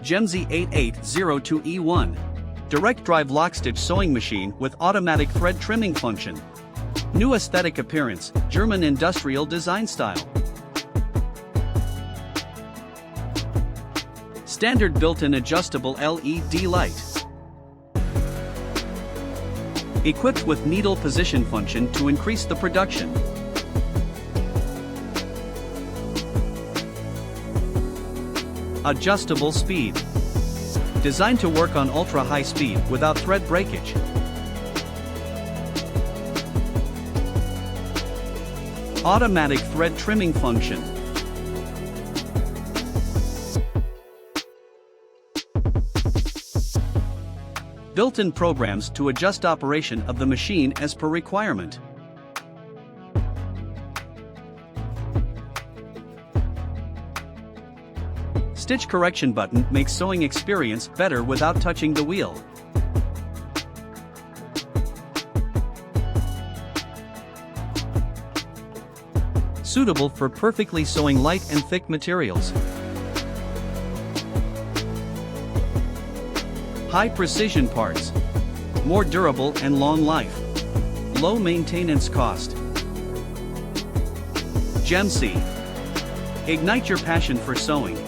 GEMSI 8802E1. Direct drive lockstitch sewing machine with automatic thread trimming function. New aesthetic appearance, German industrial design style. Standard built-in adjustable LED light. Equipped with needle position function to increase the production. Adjustable speed. Designed to work on ultra-high speed without thread breakage. Automatic thread trimming function. Built-in programs to adjust operation of the machine as per requirement. Stitch correction button makes sewing experience better without touching the wheel. Suitable for perfectly sewing light and thick materials. High precision parts. More durable and long life. Low maintenance cost. GEMSI. Ignite your passion for sewing.